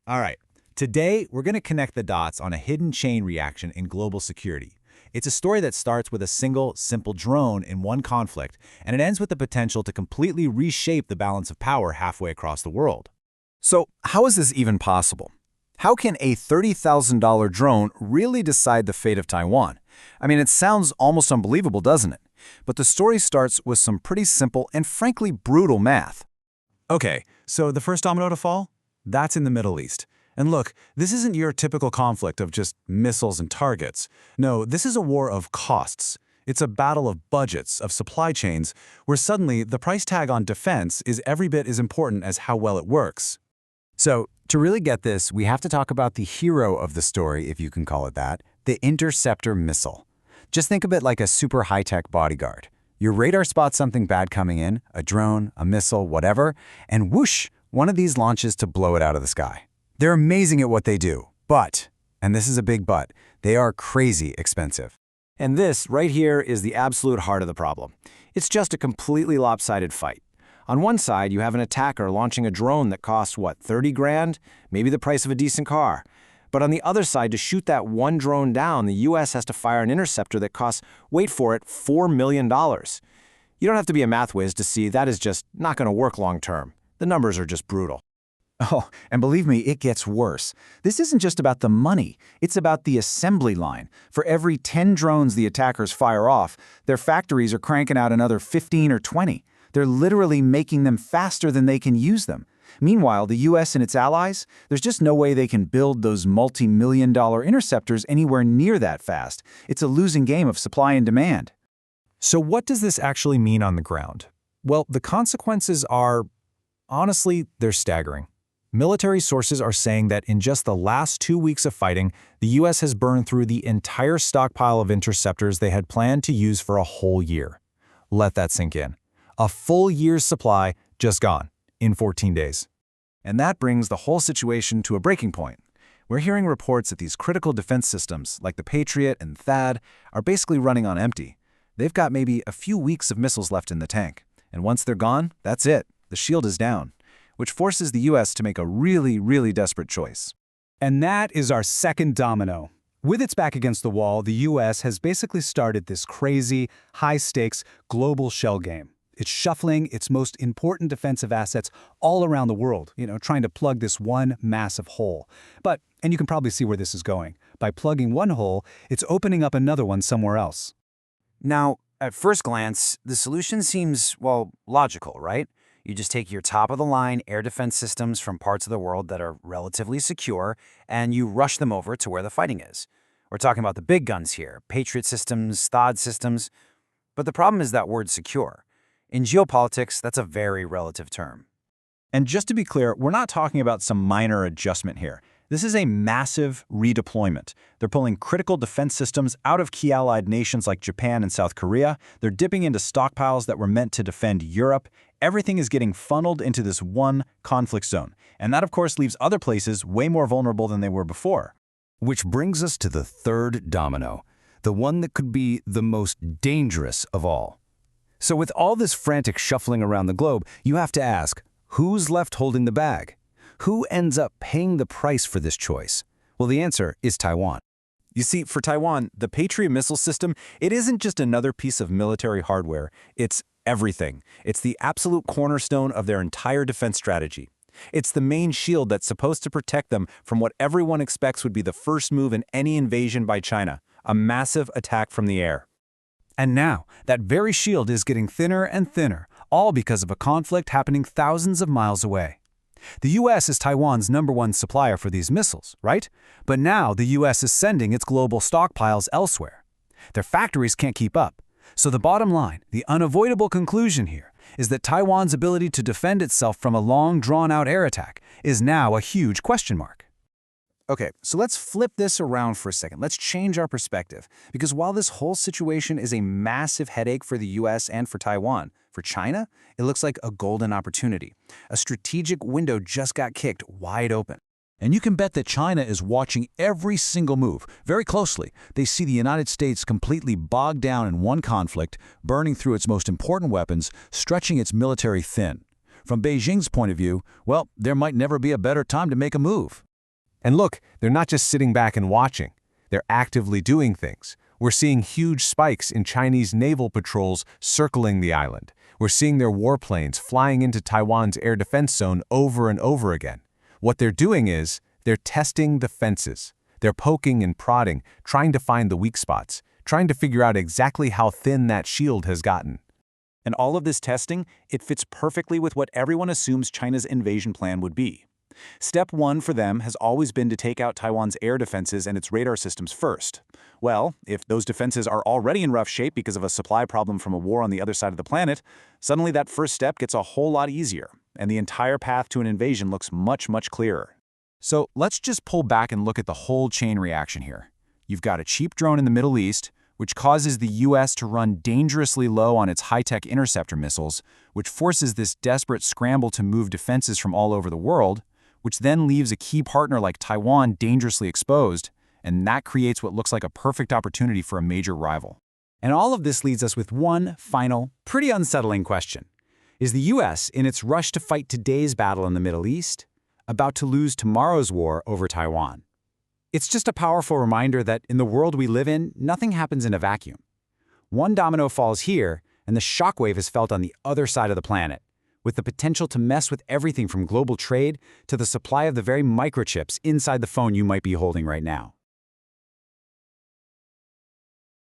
All right. Today, we're going to connect the dots on a hidden chain reaction in global security. It's a story that starts with a single, simple drone in one conflict, and it ends with the potential to completely reshape the balance of power halfway across the world. So, how is this even possible? How can a $30,000 drone really decide the fate of Taiwan? I mean, it sounds almost unbelievable, doesn't it? But the story starts with some pretty simple and frankly brutal math. Okay, so the first domino to fall? That's in the Middle East. And look, this isn't your typical conflict of just missiles and targets. No, this is a war of costs. It's a battle of budgets, of supply chains, where suddenly the price tag on defense is every bit as important as how well it works. So, to really get this, we have to talk about the hero of the story, if you can call it that, the interceptor missile. Just think of it like a super high-tech bodyguard. Your radar spots something bad coming in, a drone, a missile, whatever, and whoosh, one of these launches to blow it out of the sky. They're amazing at what they do, but, and this is a big but, they are crazy expensive. And this, right here, is the absolute heart of the problem. It's just a completely lopsided fight. On one side, you have an attacker launching a drone that costs, what, 30 grand? Maybe the price of a decent car. But on the other side, to shoot that one drone down, the US has to fire an interceptor that costs, wait for it, $4 million. You don't have to be a math whiz to see that is just not going to work long term. The numbers are just brutal. Oh, and believe me, it gets worse. This isn't just about the money, it's about the assembly line. For every 10 drones the attackers fire off, their factories are cranking out another 15 or 20. They're literally making them faster than they can use them. Meanwhile, the US and its allies, there's just no way they can build those multi-million-dollar interceptors anywhere near that fast. It's a losing game of supply and demand. So what does this actually mean on the ground? Well, the consequences are, honestly, they're staggering. Military sources are saying that in just the last 2 weeks of fighting, the US has burned through the entire stockpile of interceptors they had planned to use for a whole year. Let that sink in. A full year's supply just gone in 14 days. And that brings the whole situation to a breaking point. We're hearing reports that these critical defense systems, like the Patriot and THAAD, are basically running on empty. They've got maybe a few weeks of missiles left in the tank. And once they're gone, that's it. The shield is down, which forces the US to make a really desperate choice. And that is our second domino. With its back against the wall, the US has basically started this crazy, high-stakes, global shell game. It's shuffling its most important defensive assets all around the world, trying to plug this one massive hole. And you can probably see where this is going. By plugging one hole, it's opening up another one somewhere else. Now, at first glance, the solution seems, well, logical, right? You just take your top-of-the-line air defense systems from parts of the world that are relatively secure, and you rush them over to where the fighting is. We're talking about the big guns here, Patriot systems, THAAD systems. But the problem is that word secure. In geopolitics, that's a very relative term. And just to be clear, we're not talking about some minor adjustment here. This is a massive redeployment. They're pulling critical defense systems out of key allied nations like Japan and South Korea. They're dipping into stockpiles that were meant to defend Europe. Everything is getting funneled into this one conflict zone. And that, of course, leaves other places way more vulnerable than they were before. Which brings us to the third domino, the one that could be the most dangerous of all. So with all this frantic shuffling around the globe, you have to ask, who's left holding the bag? Who ends up paying the price for this choice? Well, the answer is Taiwan. You see, for Taiwan, the Patriot missile system, it isn't just another piece of military hardware. It's everything. It's the absolute cornerstone of their entire defense strategy. It's the main shield that's supposed to protect them from what everyone expects would be the first move in any invasion by China, a massive attack from the air. And now, that very shield is getting thinner and thinner, all because of a conflict happening thousands of miles away. The US is Taiwan's #1 supplier for these missiles, right? But now the US is sending its global stockpiles elsewhere. Their factories can't keep up. So the bottom line, the unavoidable conclusion here, is that Taiwan's ability to defend itself from a long, drawn-out air attack is now a huge question mark. Okay, so let's flip this around for a second. Let's change our perspective. Because while this whole situation is a massive headache for the US and for Taiwan, for China, it looks like a golden opportunity. A strategic window just got kicked wide open. And you can bet that China is watching every single move very closely. They see the United States completely bogged down in one conflict, burning through its most important weapons, stretching its military thin. From Beijing's point of view, well, there might never be a better time to make a move. And look, they're not just sitting back and watching. They're actively doing things. We're seeing huge spikes in Chinese naval patrols circling the island. We're seeing their warplanes flying into Taiwan's air defense zone over and over again. What they're doing is, they're testing the fences. They're poking and prodding, trying to find the weak spots, trying to figure out exactly how thin that shield has gotten. And all of this testing, it fits perfectly with what everyone assumes China's invasion plan would be. Step one for them has always been to take out Taiwan's air defenses and its radar systems first. Well, if those defenses are already in rough shape because of a supply problem from a war on the other side of the planet, suddenly that first step gets a whole lot easier, and the entire path to an invasion looks much, much clearer. So let's just pull back and look at the whole chain reaction here. You've got a cheap drone in the Middle East, which causes the US to run dangerously low on its high-tech interceptor missiles, which forces this desperate scramble to move defenses from all over the world, which then leaves a key partner like Taiwan dangerously exposed, and that creates what looks like a perfect opportunity for a major rival. And all of this leads us with one final, pretty unsettling question. Is the US, in its rush to fight today's battle in the Middle East, about to lose tomorrow's war over Taiwan? It's just a powerful reminder that in the world we live in, nothing happens in a vacuum. One domino falls here, and the shockwave is felt on the other side of the planet, with the potential to mess with everything from global trade to the supply of the very microchips inside the phone you might be holding right now.